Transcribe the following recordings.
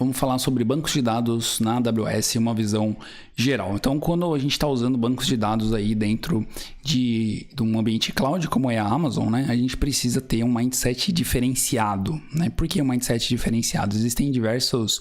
vamos falar sobre bancos de dados na AWS, uma visão geral. Então, quando a gente está usando bancos de dados aí dentro de um ambiente cloud, como é a Amazon, né, a gente precisa ter um mindset diferenciado, né? Por que um mindset diferenciado? Existem diversas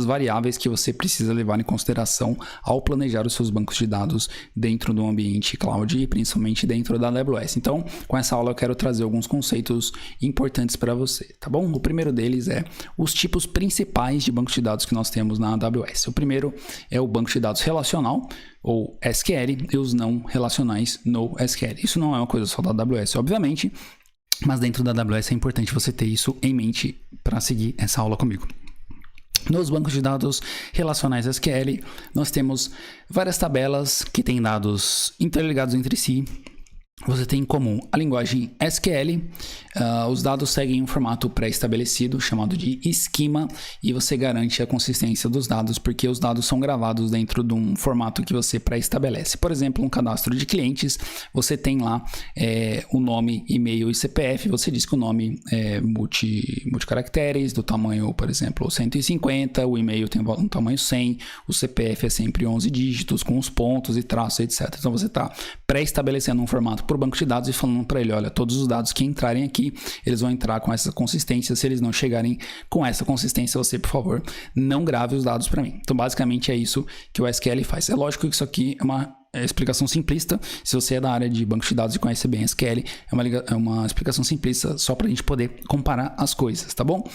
variáveis que você precisa levar em consideração ao planejar os seus bancos de dados dentro do ambiente cloud e principalmente dentro da AWS. Então, com essa aula eu quero trazer alguns conceitos importantes para você, tá bom? O primeiro deles é os tipos principais de bancos de dados que nós temos na AWS. O primeiro é o banco de dados relacional, ou SQL, e os não relacionais, NoSQL. Isso não é uma coisa só da AWS, obviamente, mas dentro da AWS é importante você ter isso em mente para seguir essa aula comigo. Nos bancos de dados relacionais SQL, nós temos várias tabelas que têm dados interligados entre si. Você tem em comum a linguagem SQL, os dados seguem um formato pré-estabelecido chamado de esquema e você garante a consistência dos dados porque os dados são gravados dentro de um formato que você pré-estabelece. Por exemplo, um cadastro de clientes, você tem lá o nome, e-mail e CPF, você diz que o nome é multicaracteres, do tamanho, por exemplo, 150, o e-mail tem um tamanho 100, o CPF é sempre 11 dígitos com os pontos e traços, etc. Então você está pré-estabelecendo um formato por banco de dados e falando para ele, olha, todos os dados que entrarem aqui, eles vão entrar com essa consistência. Se eles não chegarem com essa consistência, você, por favor, não grave os dados para mim. Então, basicamente, é isso que o SQL faz. É lógico que isso aqui é uma explicação simplista. Se você é da área de banco de dados e conhece bem SQL, é uma explicação simplista só para a gente poder comparar as coisas, tá bom?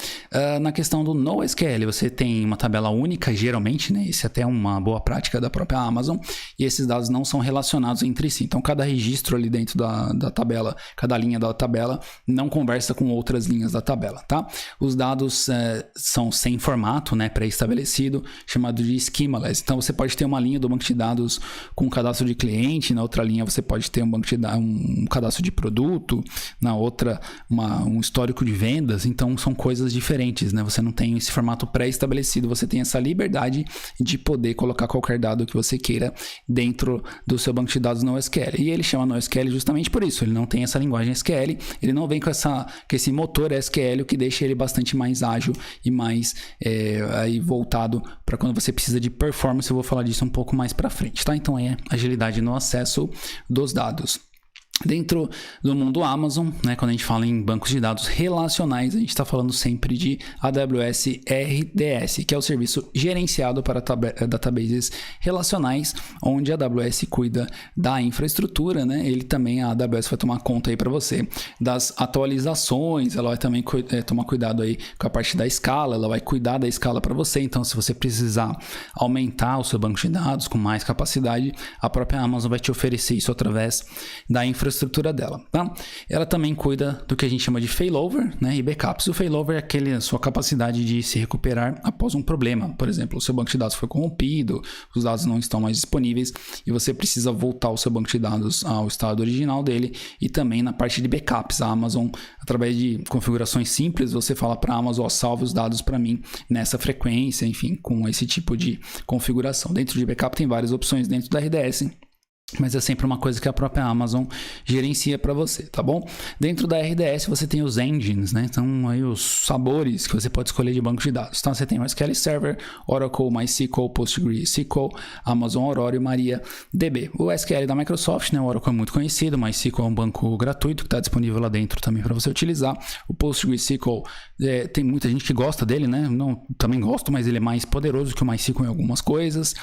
Na questão do NoSQL, você tem uma tabela única, geralmente, né? Isso é até uma boa prática da própria Amazon, e esses dados não são relacionados entre si. Então, cada registro ali dentro da tabela, cada linha da tabela, não conversa com outras linhas da tabela, tá? Os dados são sem formato, né? Pré-estabelecido, chamado de schemaless. Então, você pode ter uma linha do banco de dados com cadastro de cliente, na outra linha você pode ter um cadastro de produto, na outra um histórico de vendas, então são coisas diferentes, né? Você não tem esse formato pré-estabelecido, você tem essa liberdade de poder colocar qualquer dado que você queira dentro do seu banco de dados NoSQL. E ele chama NoSQL justamente por isso, ele não tem essa linguagem SQL, ele não vem com esse motor SQL, o que deixa ele bastante mais ágil e mais aí voltado para quando você precisa de performance. Eu vou falar disso um pouco mais para frente, tá? Então agilidade no acesso dos dados. Dentro do mundo Amazon, né, quando a gente fala em bancos de dados relacionais, a gente está falando sempre de AWS RDS, que é o serviço gerenciado para databases relacionais, onde a AWS cuida da infraestrutura, né? A AWS vai tomar conta aí para você das atualizações, ela vai também tomar cuidado aí com a parte da escala, ela vai cuidar da escala para você. Então, se você precisar aumentar o seu banco de dados com mais capacidade, a própria Amazon vai te oferecer isso através da infraestrutura dela, tá? Ela também cuida do que a gente chama de failover, né, e backups. O failover é a sua capacidade de se recuperar após um problema. Por exemplo, o seu banco de dados foi corrompido, os dados não estão mais disponíveis e você precisa voltar o seu banco de dados ao estado original dele. E também na parte de backups, a Amazon, através de configurações simples, você fala para a Amazon, salve os dados para mim nessa frequência, enfim, com esse tipo de configuração. Dentro de backup tem várias opções dentro da RDS, mas é sempre uma coisa que a própria Amazon gerencia para você, tá bom? Dentro da RDS você tem os engines, né? Então aí os sabores que você pode escolher de banco de dados. Então você tem o SQL Server, Oracle, MySQL, PostgreSQL, Amazon Aurora e MariaDB. O SQL da Microsoft, né? O Oracle é muito conhecido, o MySQL é um banco gratuito que está disponível lá dentro também para você utilizar. O PostgreSQL, tem muita gente que gosta dele, né? Não, também gosto, mas ele é mais poderoso que o MySQL em algumas coisas.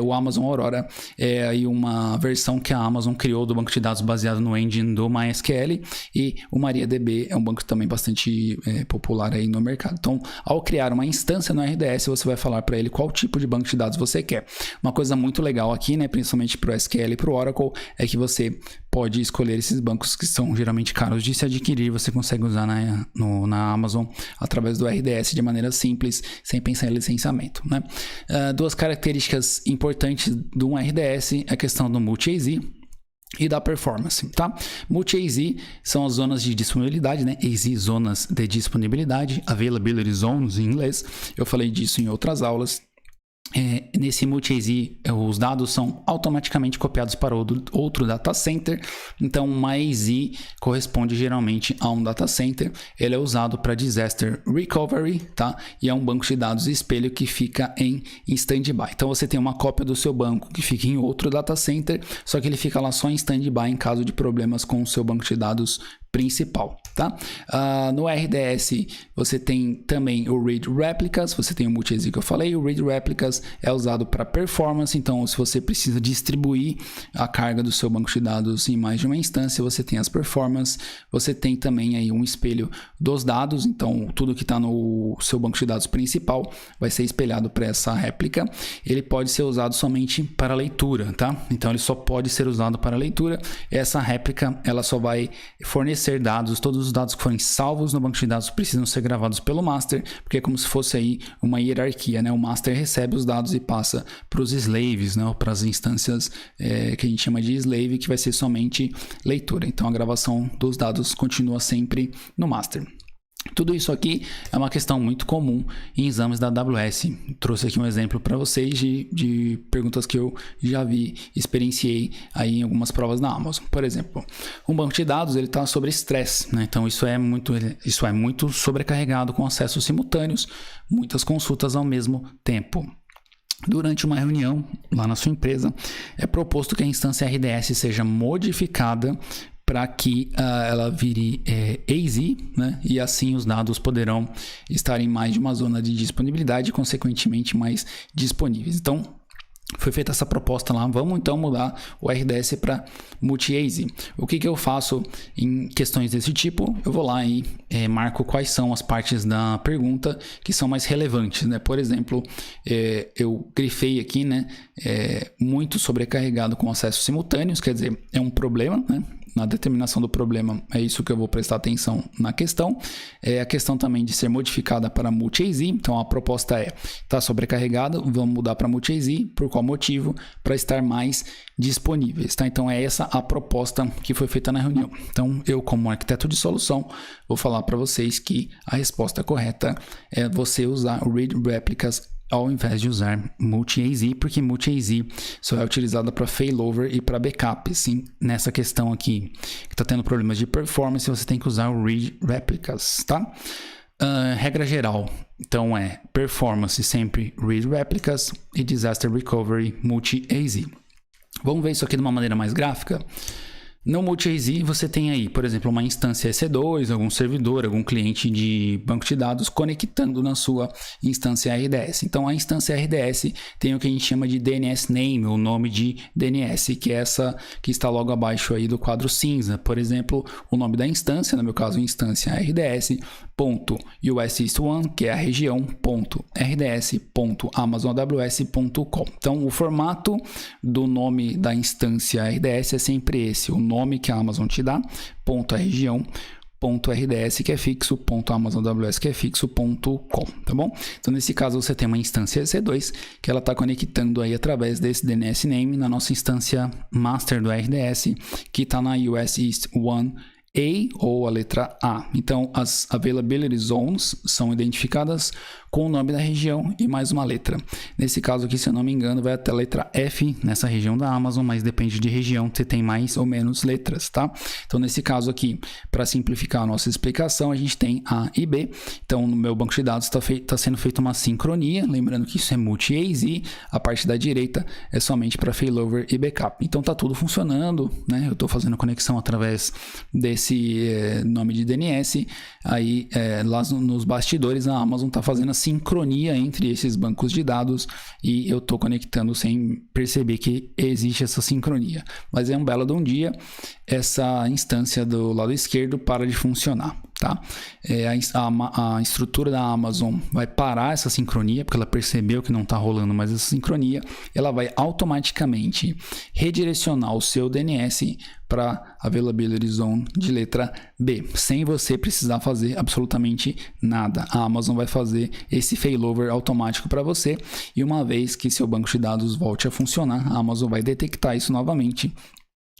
O Amazon Aurora é aí uma versão que a Amazon criou do banco de dados baseado no engine do MySQL, e o MariaDB é um banco também bastante popular aí no mercado. Então, ao criar uma instância no RDS, você vai falar para ele qual tipo de banco de dados você quer. Uma coisa muito legal aqui, né, principalmente para o SQL e para o Oracle, é que você pode escolher esses bancos que são geralmente caros de se adquirir, você consegue usar na Amazon através do RDS de maneira simples, sem pensar em licenciamento, né? Duas características importantes de um RDS é a questão do multi-AZ e da performance, tá? Multi-AZ são as zonas de disponibilidade, né? AZ, zonas de disponibilidade, availability zones em inglês. Eu falei disso em outras aulas. Nesse multi-AZ, os dados são automaticamente copiados para outro data center. Então, uma AZ corresponde geralmente a um data center. Ele é usado para disaster recovery, tá? E é um banco de dados espelho que fica em standby. Então, você tem uma cópia do seu banco que fica em outro data center, só que ele fica lá só em standby em caso de problemas com o seu banco de dados principal, tá? No RDS você tem também o Read Replicas, você tem o multi-AZ que eu falei. O Read Replicas é usado para performance, então se você precisa distribuir a carga do seu banco de dados em mais de uma instância, você tem as performance. Você tem também aí um espelho dos dados, então tudo que está no seu banco de dados principal vai ser espelhado para essa réplica. Ele pode ser usado somente para leitura, tá? Então ele só pode ser usado para leitura. Essa réplica ela só vai fornecer dados, todos os dados que forem salvos no banco de dados precisam ser gravados pelo master, porque é como se fosse aí uma hierarquia, né? O master recebe os dados e passa para os slaves, né? Ou para as instâncias que a gente chama de slave, que vai ser somente leitura. Então a gravação dos dados continua sempre no master. Tudo isso aqui é uma questão muito comum em exames da AWS. Trouxe aqui um exemplo para vocês de perguntas que eu já vi, experienciei aí em algumas provas da Amazon. Por exemplo, um banco de dados ele está sobre estresse, né? Então isso é muito sobrecarregado com acessos simultâneos, muitas consultas ao mesmo tempo. Durante uma reunião lá na sua empresa, é proposto que a instância RDS seja modificada para que ela vire AZ, né? E assim os dados poderão estar em mais de uma zona de disponibilidade e, consequentemente, mais disponíveis. Então, foi feita essa proposta lá, vamos então mudar o RDS para multi-AZ. O que eu faço em questões desse tipo? Eu vou lá e marco quais são as partes da pergunta que são mais relevantes, né? Por exemplo, eu grifei aqui, né? Muito sobrecarregado com acessos simultâneos, quer dizer, é um problema, né? Na determinação do problema, é isso que eu vou prestar atenção na questão. A questão também de ser modificada para multi-AZ, então a proposta está sobrecarregada, vamos mudar para multi-AZ, por qual motivo? Para estar mais disponíveis, tá? Então é essa a proposta que foi feita na reunião. Então eu, como arquiteto de solução, vou falar para vocês que a resposta correta é você usar o Read Replicas ao invés de usar multi-AZ, porque multi-AZ só é utilizada para failover e para backup. Sim, nessa questão aqui que está tendo problemas de performance, você tem que usar o Read Replicas, tá? Regra geral, então performance sempre Read Replicas e disaster recovery multi-AZ. Vamos ver isso aqui de uma maneira mais gráfica. No multi-AZ você tem aí, por exemplo, uma instância EC2, algum servidor, algum cliente de banco de dados conectando na sua instância RDS. Então a instância RDS tem o que a gente chama de DNS name, o nome de DNS, que é essa que está logo abaixo aí do quadro cinza. Por exemplo, o nome da instância, no meu caso instância RDS, .US East 1, que é a região, .rds.amazonaws.com. Então o formato do nome da instância RDS é sempre esse, o nome que a Amazon te dá, ponto a região, ponto .rds que é fixo, ponto .amazonaws que é fixo.com, tá bom? Então nesse caso você tem uma instância EC2 que ela está conectando aí através desse DNS name na nossa instância master do RDS que está na US East 1 ou a letra A. Então as availability zones são identificadas com o nome da região e mais uma letra. Nesse caso aqui, se eu não me engano, vai até a letra F nessa região da Amazon, mas depende de região, você tem mais ou menos letras, tá? Então nesse caso aqui, para simplificar a nossa explicação, a gente tem A e B. Então no meu banco de dados está sendo feita uma sincronia, lembrando que isso é multi-AZ, a parte da direita é somente para failover e backup. Então tá tudo funcionando, né? Eu estou fazendo conexão através desse nome de DNS, aí lá nos bastidores a Amazon está fazendo a sincronia entre esses bancos de dados e eu estou conectando sem perceber que existe essa sincronia. Mas é um belo de um dia, essa instância do lado esquerdo para de funcionar, tá? A estrutura da Amazon vai parar essa sincronia, porque ela percebeu que não está rolando mais essa sincronia, ela vai automaticamente redirecionar o seu DNS para Availability Zone de letra B, sem você precisar fazer absolutamente nada. A Amazon vai fazer esse failover automático para você e uma vez que seu banco de dados volte a funcionar, a Amazon vai detectar isso novamente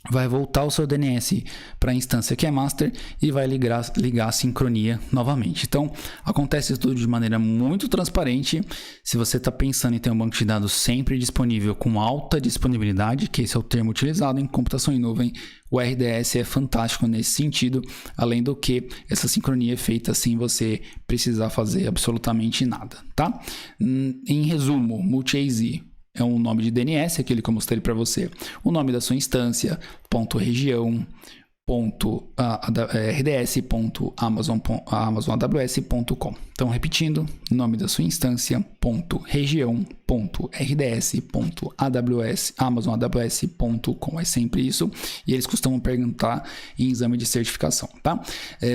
vai voltar o seu DNS para a instância que é master e vai ligar a sincronia novamente. Então, acontece tudo de maneira muito transparente. Se você está pensando em ter um banco de dados sempre disponível com alta disponibilidade, que esse é o termo utilizado em computação em nuvem, o RDS é fantástico nesse sentido, além do que essa sincronia é feita sem você precisar fazer absolutamente nada, tá? Em resumo, multi-AZ é um nome de DNS, aquele que eu mostrei para você. O nome da sua instância, .região, rds.amazon.aws.com. Então, repetindo, nome da sua instância, .região.rds.aws.amazon.aws.com. É sempre isso. E eles costumam perguntar em exame de certificação, tá?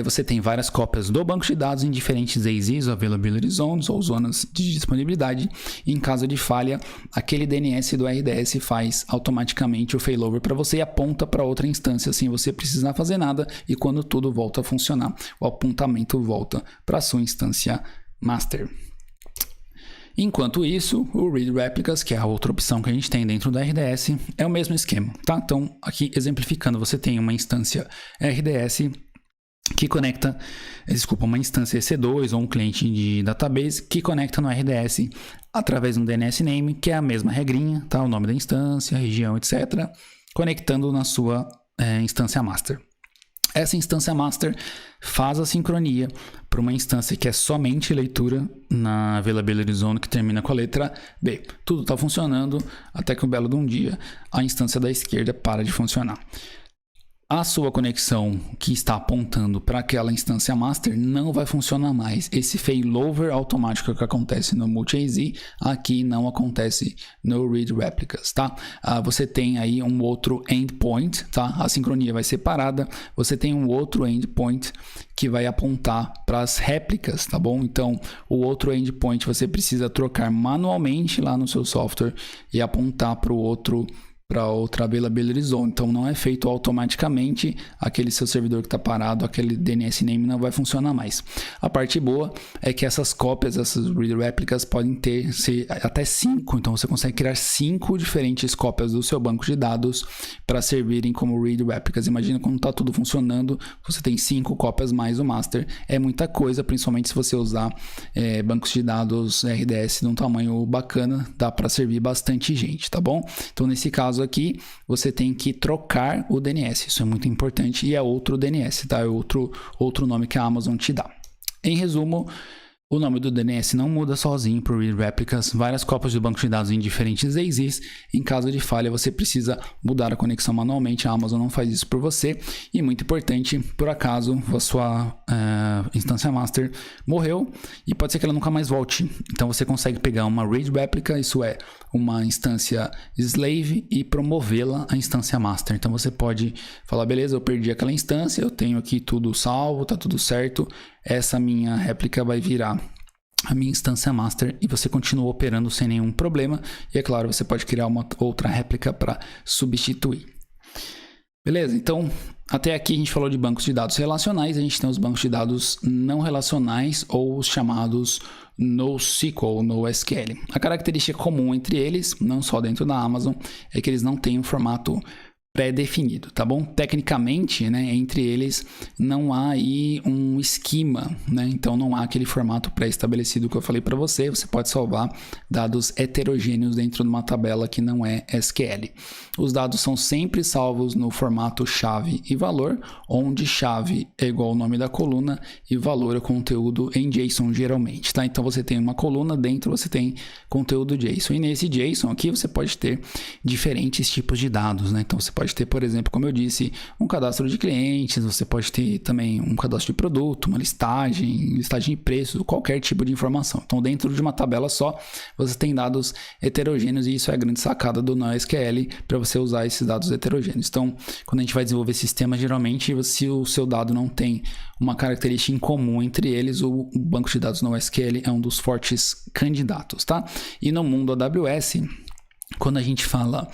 Você tem várias cópias do banco de dados em diferentes AZs, Availability Zones ou zonas de disponibilidade. E em caso de falha, aquele DNS do RDS faz automaticamente o failover para você e aponta para outra instância sem você precisar fazer nada, e quando tudo volta a funcionar, o apontamento volta para a sua instância master. Enquanto isso, o Read Replicas, que é a outra opção que a gente tem dentro da RDS, é o mesmo esquema, tá? Então, aqui exemplificando, você tem uma instância RDS que conecta, uma instância EC2 ou um cliente de database que conecta no RDS através de um DNS name, que é a mesma regrinha, tá? O nome da instância, região, etc., conectando na sua instância master. Essa instância master faz a sincronia para uma instância que é somente leitura na Availability Zone, que termina com a letra B. Tudo está funcionando até que um belo de um dia a instância da esquerda para de funcionar. A sua conexão que está apontando para aquela instância master não vai funcionar mais. Esse failover automático que acontece no multi-AZ aqui não acontece no Read Replicas, tá? Você tem aí um outro endpoint, tá? A sincronia vai ser parada. Você tem um outro endpoint que vai apontar para as réplicas, tá bom? Então, o outro endpoint você precisa trocar manualmente lá no seu software e apontar para outra Availability Zone. Então, não é feito automaticamente. Aquele seu servidor que está parado, aquele DNS name não vai funcionar mais. A parte boa é que essas cópias, essas read replicas podem ser até 5. Então, você consegue criar 5 diferentes cópias do seu banco de dados para servirem como read replicas. Imagina quando está tudo funcionando, você tem 5 cópias mais o master. É muita coisa, principalmente se você usar bancos de dados RDS de um tamanho bacana, dá para servir bastante gente, tá bom? Então, nesse caso aqui, você tem que trocar o DNS, isso é muito importante, e é outro DNS, tá? É outro nome que a Amazon te dá. Em resumo, o nome do DNS não muda sozinho por Read Replicas, várias cópias do banco de dados em diferentes AZs. Em caso de falha, você precisa mudar a conexão manualmente, a Amazon não faz isso por você. E muito importante, por acaso a sua instância master morreu e pode ser que ela nunca mais volte. Então você consegue pegar uma Read Replica, isso é, uma instância slave, e promovê-la à instância master. Então você pode falar, beleza, eu perdi aquela instância, eu tenho aqui tudo salvo, tá tudo certo, essa minha réplica vai virar a minha instância master e você continua operando sem nenhum problema. E é claro, você pode criar uma outra réplica para substituir. Beleza? Então, até aqui a gente falou de bancos de dados relacionais. A gente tem os bancos de dados não relacionais, ou os chamados NoSQL, NoSQL. A característica comum entre eles, não só dentro da Amazon, é que eles não têm um formato pré-definido, tá bom? Tecnicamente, né, entre eles não há aí um esquema, né? Então não há aquele formato pré-estabelecido que eu falei para você. Você pode salvar dados heterogêneos dentro de uma tabela que não é SQL. Os dados são sempre salvos no formato chave e valor, onde chave é igual ao nome da coluna e valor é conteúdo em JSON geralmente, tá? Então você tem uma coluna, dentro você tem conteúdo JSON, e nesse JSON aqui você pode ter diferentes tipos de dados, né? Então você pode ter, por exemplo, como eu disse, um cadastro de clientes, você pode ter também um cadastro de produto, uma listagem de preços, qualquer tipo de informação. Então, dentro de uma tabela só, você tem dados heterogêneos, e isso é a grande sacada do NoSQL para você usar esses dados heterogêneos. Então, quando a gente vai desenvolver sistemas, geralmente, se o seu dado não tem uma característica em comum entre eles, o banco de dados NoSQL é um dos fortes candidatos, tá? E no mundo AWS, quando a gente fala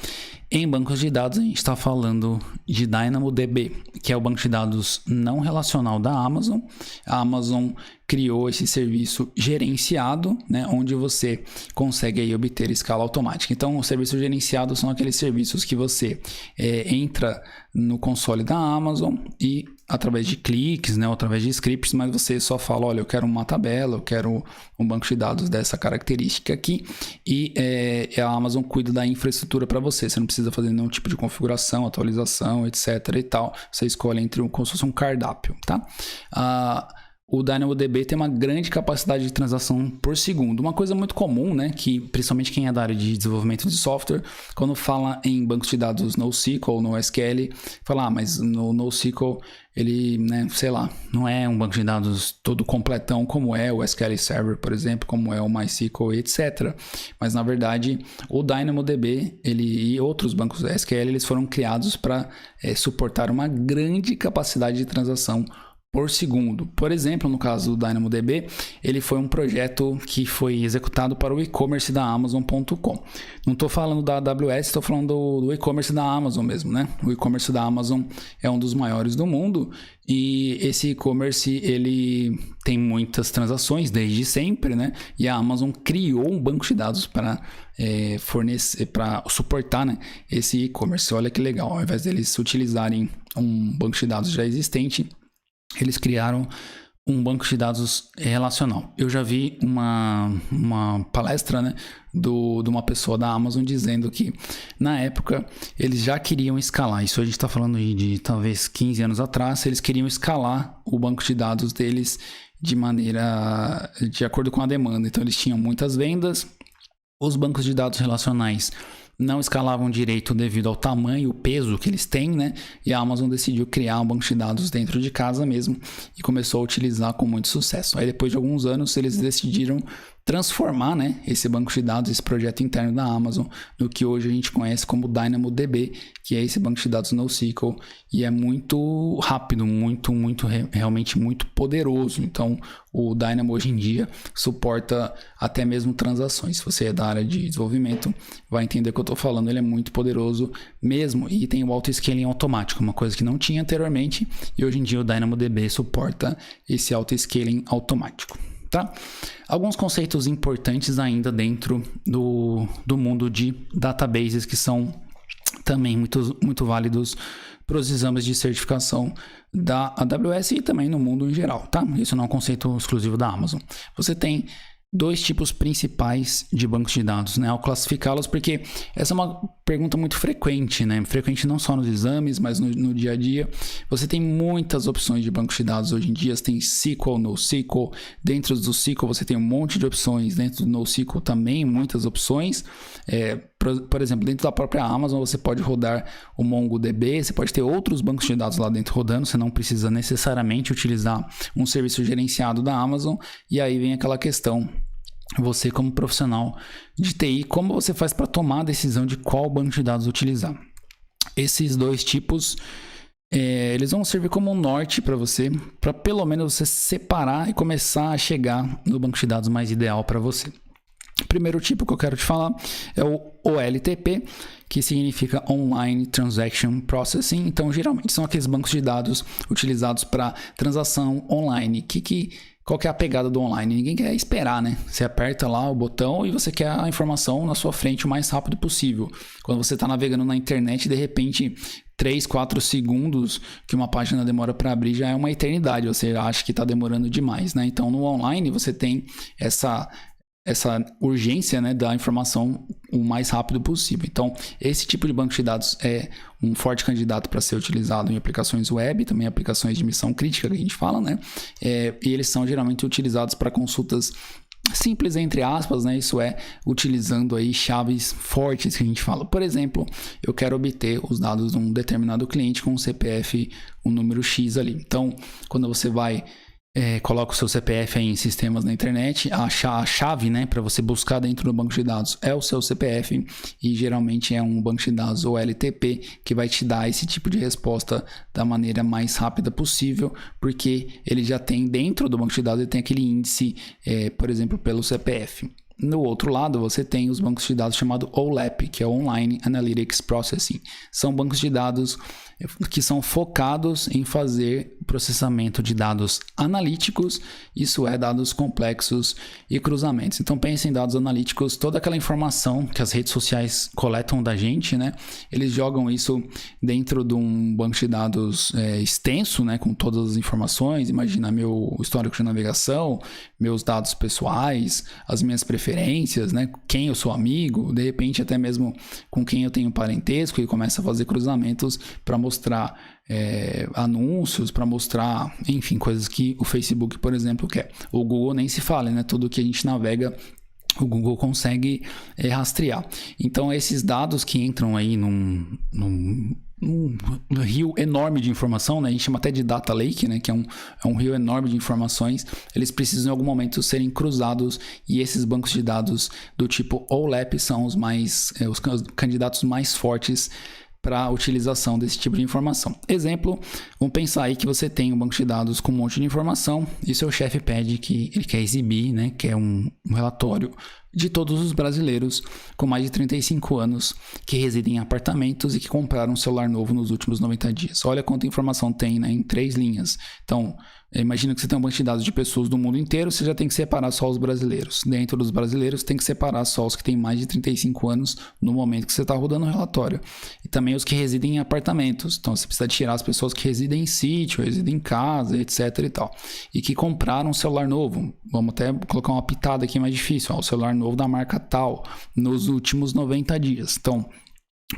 em bancos de dados, a gente está falando de DynamoDB, que é o banco de dados não relacional da Amazon. A Amazon criou esse serviço gerenciado, né, onde você consegue aí obter escala automática. Então, o serviço gerenciado são aqueles serviços que você entra no console da Amazon e através de cliques, né, ou através de scripts, mas você só fala, olha, eu quero uma tabela, eu quero um banco de dados dessa característica aqui, e a Amazon cuida da infraestrutura para você. Você não precisa fazer nenhum tipo de configuração, atualização, etc e tal. Você escolhe entre como se fosse um cardápio, tá? O DynamoDB tem uma grande capacidade de transação por segundo. Uma coisa muito comum, né, que principalmente quem é da área de desenvolvimento de software, quando fala em bancos de dados NoSQL, NoSQL, fala, mas no NoSQL ele, né, sei lá, não é um banco de dados todo completão como é o SQL Server, por exemplo, como é o MySQL, etc. Mas na verdade, o DynamoDB e outros bancos SQL, eles foram criados para suportar uma grande capacidade de transação por segundo. Por exemplo, no caso do DynamoDB, ele foi um projeto que foi executado para o e-commerce da Amazon.com. Não estou falando da AWS, estou falando do e-commerce da Amazon mesmo, né? O e-commerce da Amazon é um dos maiores do mundo e esse e-commerce ele tem muitas transações desde sempre, né? E a Amazon criou um banco de dados para fornecer, para suportar, né, esse e-commerce. Olha que legal, ao invés deles utilizarem um banco de dados já existente, eles criaram um banco de dados relacional. Eu já vi uma palestra, né, de uma pessoa da Amazon dizendo que na época eles já queriam escalar. Isso a gente está falando de talvez 15 anos atrás. Eles queriam escalar o banco de dados deles de acordo com a demanda. Então eles tinham muitas vendas. Os bancos de dados relacionais não escalavam direito devido ao tamanho, o peso que eles têm, né? E a Amazon decidiu criar um banco de dados dentro de casa mesmo e começou a utilizar com muito sucesso. Aí depois de alguns anos eles decidiram transformar, né, esse banco de dados, esse projeto interno da Amazon, no que hoje a gente conhece como DynamoDB, que é esse banco de dados NoSQL, e é muito rápido, realmente muito poderoso. Então, o Dynamo hoje em dia suporta até mesmo transações. Se você é da área de desenvolvimento, vai entender o que eu estou falando. Ele é muito poderoso mesmo e tem o auto-scaling automático, uma coisa que não tinha anteriormente, e hoje em dia o DynamoDB suporta esse auto-scaling automático. Tá? Alguns conceitos importantes ainda dentro do mundo de databases que são também muito válidos para os exames de certificação da AWS e também no mundo em geral, tá? Isso não é um conceito exclusivo da Amazon. Você tem dois tipos principais de bancos de dados, né? Ao classificá-los, porque essa é uma pergunta muito frequente, né? Frequente não só nos exames, mas no dia a dia. Você tem muitas opções de bancos de dados hoje em dia. Você tem SQL, NoSQL. Dentro do SQL você tem um monte de opções. Dentro do NoSQL também muitas opções. Por exemplo, dentro da própria Amazon você pode rodar o MongoDB. Você pode ter outros bancos de dados lá dentro rodando. Você não precisa necessariamente utilizar um serviço gerenciado da Amazon. E aí vem aquela questão. Você como profissional de TI, como você faz para tomar a decisão de qual banco de dados utilizar? Esses dois tipos, eles vão servir como um norte para você, para pelo menos você separar e começar a chegar no banco de dados mais ideal para você. O primeiro tipo que eu quero te falar é o OLTP, que significa Online Transaction Processing. Então, geralmente são aqueles bancos de dados utilizados para transação online. Qual que é a pegada do online? Ninguém quer esperar, né? Você aperta lá o botão e você quer a informação na sua frente o mais rápido possível. Quando você está navegando na internet, de repente, 3, 4 segundos que uma página demora para abrir já é uma eternidade. Você acha que está demorando demais, né? Então, no online, você tem essa urgência, né, da informação o mais rápido possível. Então, esse tipo de banco de dados é um forte candidato para ser utilizado em aplicações web, também aplicações de missão crítica que a gente fala, né? E eles são geralmente utilizados para consultas simples, entre aspas, né? Isso é, utilizando aí chaves fortes que a gente fala. Por exemplo, eu quero obter os dados de um determinado cliente com um CPF, um número X ali. Então, quando você vai coloca o seu CPF aí em sistemas na internet, a chave, né, para você buscar dentro do banco de dados é o seu CPF, e geralmente é um banco de dados OLTP que vai te dar esse tipo de resposta da maneira mais rápida possível, porque ele já tem dentro do banco de dados, ele tem aquele índice, por exemplo, pelo CPF. No outro lado, você tem os bancos de dados chamado OLAP, que é Online Analytics Processing. São bancos de dados que são focados em fazer processamento de dados analíticos, isso é, dados complexos e cruzamentos. Então, pense em dados analíticos, toda aquela informação que as redes sociais coletam da gente, né? Eles jogam isso dentro de um banco de dados extenso, né? Com todas as informações, imagina meu histórico de navegação, meus dados pessoais, as minhas preferências, né? Quem eu sou amigo, de repente até mesmo com quem eu tenho parentesco, e começa a fazer cruzamentos para mostrar anúncios, para mostrar, enfim, coisas que o Facebook, por exemplo, quer. O Google nem se fala, né? Tudo que a gente navega, o Google consegue rastrear. Então, esses dados que entram aí num rio enorme de informação, né? A gente chama até de data lake, né? Que é um rio enorme de informações. Eles precisam em algum momento serem cruzados, e esses bancos de dados do tipo OLAP são os candidatos mais fortes para a utilização desse tipo de informação. Exemplo, vamos pensar aí que você tem um banco de dados com um monte de informação e seu chefe pede que ele quer exibir, né, que é um relatório de todos os brasileiros com mais de 35 anos que residem em apartamentos e que compraram um celular novo nos últimos 90 dias. Olha quanta informação tem, né, em 3 linhas. Então, imagina que você tem um banco de dados de pessoas do mundo inteiro, você já tem que separar só os brasileiros. Dentro dos brasileiros, tem que separar só os que têm mais de 35 anos no momento que você está rodando o relatório. E também os que residem em apartamentos. Então, você precisa tirar as pessoas que residem em sítio, residem em casa, etc e tal. E que compraram um celular novo. Vamos até colocar uma pitada aqui mais difícil. O celular novo da marca tal, nos últimos 90 dias. Então,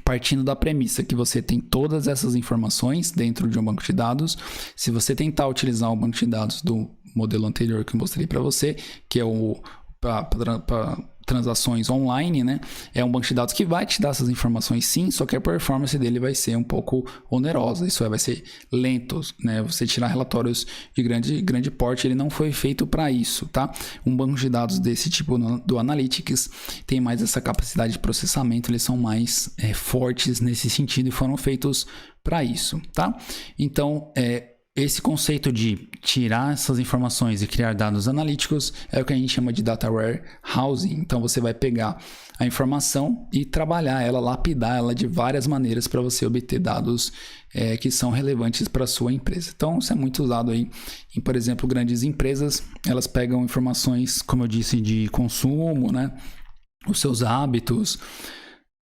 partindo da premissa que você tem todas essas informações dentro de um banco de dados, se você tentar utilizar o banco de dados do modelo anterior que eu mostrei para você, que é o para transações online, né? É um banco de dados que vai te dar essas informações sim, só que a performance dele vai ser um pouco onerosa, isso vai ser lento, né? Você tirar relatórios de grande porte, ele não foi feito para isso, tá? Um banco de dados desse tipo do Analytics tem mais essa capacidade de processamento, eles são mais fortes nesse sentido e foram feitos para isso, tá? Então, esse conceito de tirar essas informações e criar dados analíticos é o que a gente chama de data warehousing. Então, você vai pegar a informação e trabalhar ela, lapidar ela de várias maneiras para você obter dados que são relevantes para a sua empresa. Então, isso é muito usado aí em, por exemplo, grandes empresas. Elas pegam informações, como eu disse, de consumo, né? Os seus hábitos,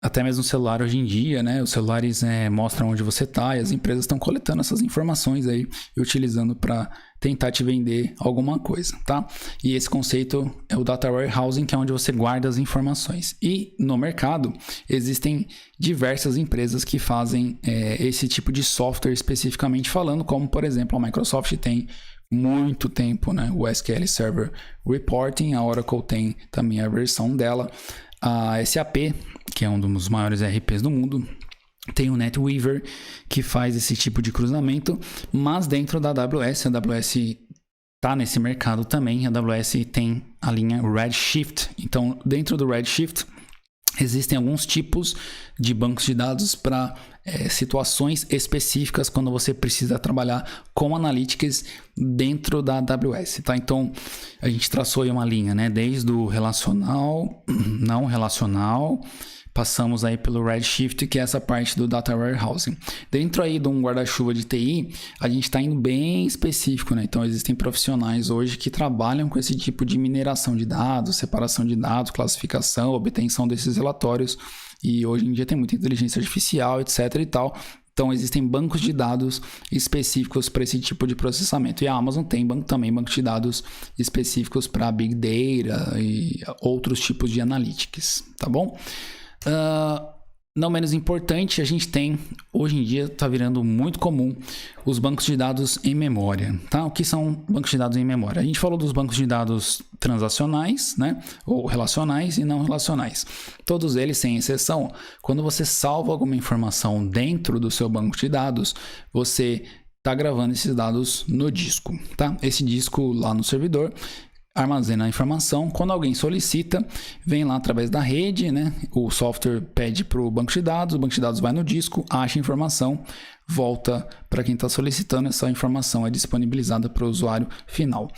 até mesmo o celular hoje em dia, né? Os celulares mostram onde você está e as empresas estão coletando essas informações aí e utilizando para tentar te vender alguma coisa, tá? E esse conceito é o Data Warehousing, que é onde você guarda as informações. E no mercado existem diversas empresas que fazem esse tipo de software especificamente falando, como por exemplo a Microsoft tem muito tempo, né? O SQL Server Reporting, a Oracle tem também a versão dela. A SAP, que é um dos maiores ERPs do mundo, tem o NetWeaver, que faz esse tipo de cruzamento, mas dentro da AWS, a AWS está nesse mercado também, a AWS tem a linha Redshift. Então, dentro do Redshift, existem alguns tipos de bancos de dados para situações específicas quando você precisa trabalhar com analytics dentro da AWS, tá? Então, a gente traçou aí uma linha, né? Desde o relacional, não relacional, passamos aí pelo Redshift, que é essa parte do Data Warehousing. Dentro aí de um guarda-chuva de TI, a gente está indo bem específico, né? Então, existem profissionais hoje que trabalham com esse tipo de mineração de dados, separação de dados, classificação, obtenção desses relatórios. E hoje em dia tem muita inteligência artificial, etc e tal. Então, existem bancos de dados específicos para esse tipo de processamento. E a Amazon tem também bancos de dados específicos para Big Data e outros tipos de analytics, tá bom? Não menos importante, a gente tem, hoje em dia está virando muito comum os bancos de dados em memória, tá? O que são bancos de dados em memória? A gente falou dos bancos de dados transacionais, né? Ou relacionais e não relacionais. Todos eles, sem exceção, quando você salva alguma informação dentro do seu banco de dados, você está gravando esses dados no disco, tá? Esse disco lá no servidor armazena a informação. Quando alguém solicita, vem lá através da rede, né? O software pede para o banco de dados, o banco de dados vai no disco, acha a informação, volta para quem está solicitando, essa informação é disponibilizada para o usuário final.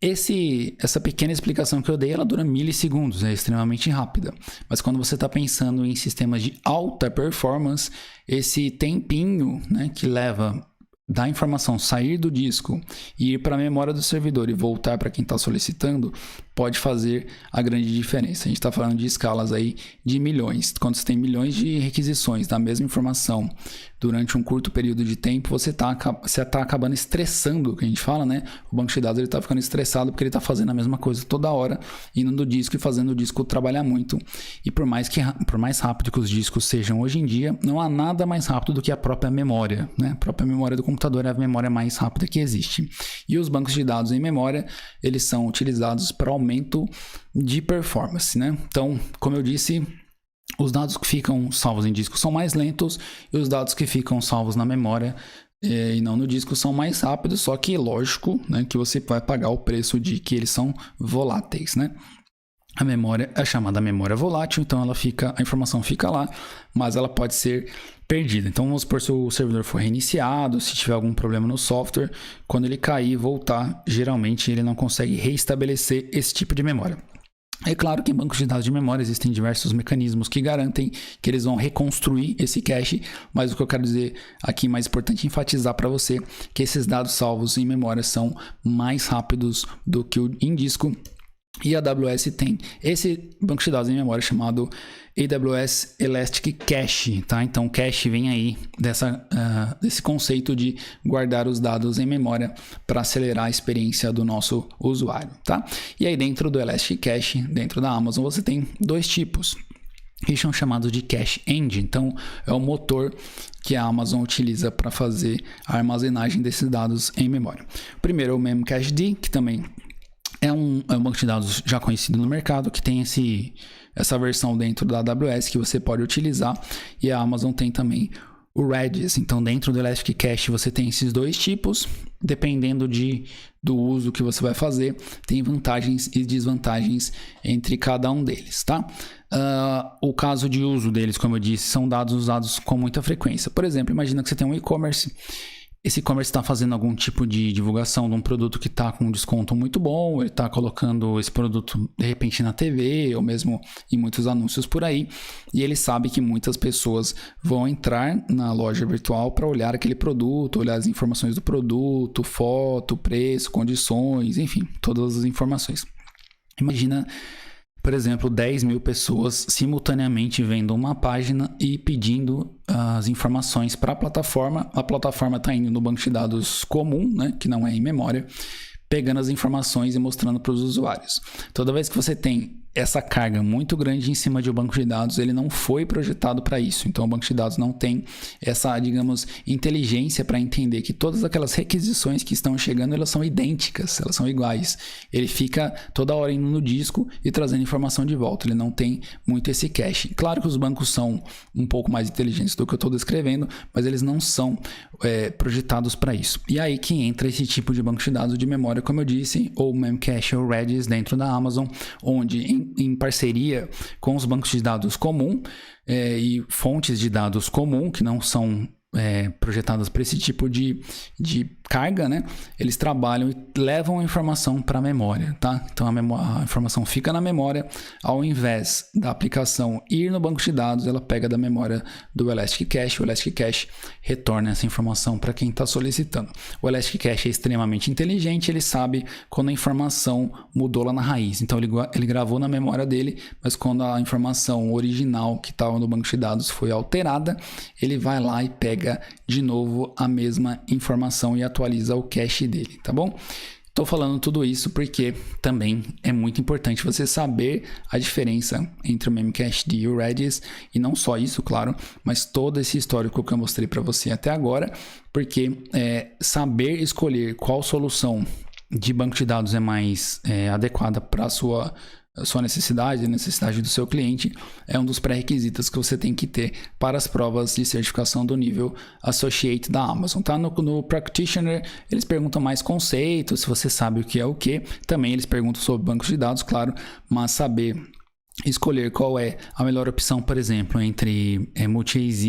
Essa pequena explicação que eu dei, ela dura milissegundos, é extremamente rápida. Mas quando você está pensando em sistemas de alta performance, esse tempinho, né, que leva da informação sair do disco e ir para a memória do servidor e voltar para quem está solicitando, pode fazer a grande diferença. A gente está falando de escalas aí de milhões. Quando você tem milhões de requisições da mesma informação durante um curto período de tempo, você tá acabando estressando, o que a gente fala, né? O banco de dados está ficando estressado porque ele está fazendo a mesma coisa toda hora, indo no disco e fazendo o disco trabalhar muito. E por mais rápido que os discos sejam hoje em dia, não há nada mais rápido do que a própria memória, né? A própria memória do computador é a memória mais rápida que existe. E os bancos de dados em memória, eles são utilizados para aumento de performance, né? Então, como eu disse, os dados que ficam salvos em disco são mais lentos e os dados que ficam salvos na memória e não no disco são mais rápidos, só que lógico, né, que você vai pagar o preço de que eles são voláteis, né? A memória é chamada memória volátil, então a informação fica lá, mas ela pode ser perdida. Então vamos supor, se o servidor for reiniciado, se tiver algum problema no software, quando ele cair e voltar, geralmente ele não consegue reestabelecer esse tipo de memória. É claro que em bancos de dados de memória existem diversos mecanismos que garantem que eles vão reconstruir esse cache, mas o que eu quero dizer aqui, mais importante, enfatizar para você que esses dados salvos em memória são mais rápidos do que o em disco. E a AWS tem esse banco de dados em memória chamado AWS Elastic Cache, tá? Então, cache vem aí desse conceito de guardar os dados em memória para acelerar a experiência do nosso usuário, tá? E aí, dentro do Elastic Cache, dentro da Amazon, você tem dois tipos, que são chamados de Cache Engine. Então, é o motor que a Amazon utiliza para fazer a armazenagem desses dados em memória. Primeiro, o Memcached, que também é um banco de dados já conhecido no mercado, que tem essa versão dentro da AWS que você pode utilizar, e a Amazon tem também o Redis. Então, dentro do Elastic Cache você tem esses dois tipos, dependendo do uso que você vai fazer, tem vantagens e desvantagens entre cada um deles, tá? O caso de uso deles, como eu disse, são dados usados com muita frequência. Por exemplo, imagina que você tem um e-commerce. Esse e-commerce está fazendo algum tipo de divulgação de um produto que está com um desconto muito bom, ele está colocando esse produto de repente na TV ou mesmo em muitos anúncios por aí, e ele sabe que muitas pessoas vão entrar na loja virtual para olhar aquele produto, olhar as informações do produto, foto, preço, condições, enfim, todas as informações. Imagina, por exemplo, 10 mil pessoas simultaneamente vendo uma página e pedindo as informações para a plataforma. A plataforma está indo no banco de dados comum, né, que não é em memória, pegando as informações e mostrando para os usuários. Toda vez que você tem essa carga muito grande em cima de um banco de dados, ele não foi projetado para isso. Então, o banco de dados não tem essa, digamos, inteligência para entender que todas aquelas requisições que estão chegando, elas são idênticas, elas são iguais. Ele fica toda hora indo no disco e trazendo informação de volta. Ele não tem muito esse cache. Claro que os bancos são um pouco mais inteligentes do que eu estou descrevendo, mas eles não são projetados para isso. E aí que entra esse tipo de banco de dados de memória, como eu disse, ou Memcache ou Redis dentro da Amazon, onde em parceria com os bancos de dados comum e fontes de dados comum, que não são projetadas para esse tipo de carga, né? Eles trabalham e levam a informação para a memória, tá? Então a informação fica na memória, ao invés da aplicação ir no banco de dados, ela pega da memória do Elastic Cache, o Elastic Cache retorna essa informação para quem está solicitando. O Elastic Cache é extremamente inteligente, ele sabe quando a informação mudou lá na raiz, então ele gravou na memória dele, mas quando a informação original que estava no banco de dados foi alterada, ele vai lá e pega de novo a mesma informação e atualiza o cache dele, tá bom? Estou falando tudo isso porque também é muito importante você saber a diferença entre o Memcached e o Redis, e não só isso, claro, mas todo esse histórico que eu mostrei para você até agora, porque saber escolher qual solução de banco de dados é mais adequada para a sua necessidade, a necessidade do seu cliente, é um dos pré-requisitos que você tem que ter para as provas de certificação do nível Associate da Amazon, tá? No Practitioner, eles perguntam mais conceitos, se você sabe o que é o que. Também eles perguntam sobre bancos de dados, claro, mas saber escolher qual é a melhor opção, por exemplo, entre multi-AZ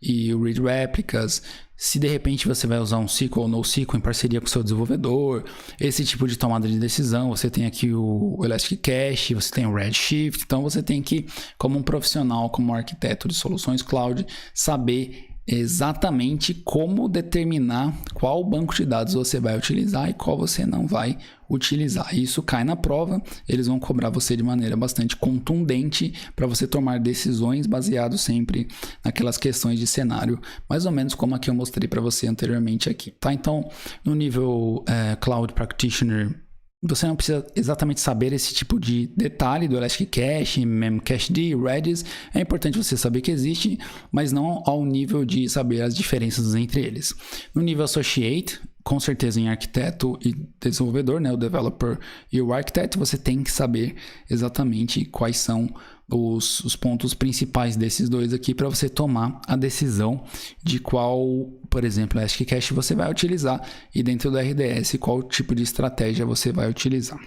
e o Read Replicas, se de repente você vai usar um SQL ou NoSQL em parceria com o seu desenvolvedor, esse tipo de tomada de decisão. Você tem aqui o Elastic Cache, você tem o Redshift, então você tem que, como um profissional, como um arquiteto de soluções cloud, saber exatamente como determinar qual banco de dados você vai utilizar e qual você não vai utilizar. Isso cai na prova, eles vão cobrar você de maneira bastante contundente para você tomar decisões baseado sempre naquelas questões de cenário, mais ou menos como a que eu mostrei para você anteriormente aqui, tá? Então, no nível Cloud Practitioner, você não precisa exatamente saber esse tipo de detalhe do Elastic Cache, Memcached, Redis. É importante você saber que existe, mas não ao nível de saber as diferenças entre eles. No nível Associate, com certeza em arquiteto e desenvolvedor, né, o developer e o arquiteto, você tem que saber exatamente quais são os pontos principais desses dois aqui para você tomar a decisão de qual, por exemplo, Elastic Cache você vai utilizar e dentro do RDS qual tipo de estratégia você vai utilizar.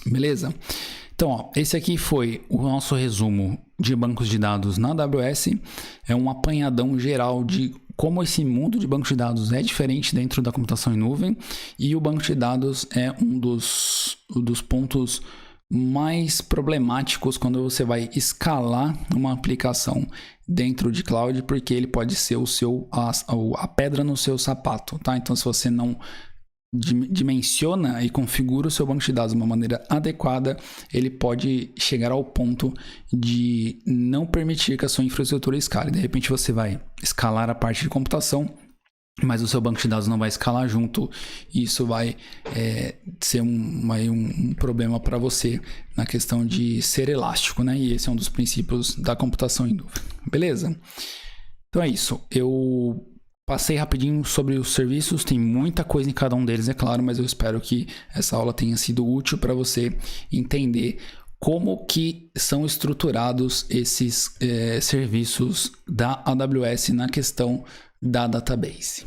Beleza? Então, ó, esse aqui foi o nosso resumo de bancos de dados na AWS. É um apanhadão geral de como esse mundo de banco de dados é diferente dentro da computação em nuvem, e o banco de dados é um dos pontos mais problemáticos quando você vai escalar uma aplicação dentro de cloud, porque ele pode ser a pedra no seu sapato, tá? Então, se você não dimensiona e configura o seu banco de dados de uma maneira adequada, ele pode chegar ao ponto de não permitir que a sua infraestrutura escale. De repente você vai escalar a parte de computação, mas o seu banco de dados não vai escalar junto, e isso vai ser um problema para você na questão de ser elástico, né? E esse é um dos princípios da computação em nuvem. Beleza? Então é isso. Eu passei rapidinho sobre os serviços, tem muita coisa em cada um deles, é claro, mas eu espero que essa aula tenha sido útil para você entender como que são estruturados esses serviços da AWS na questão da database.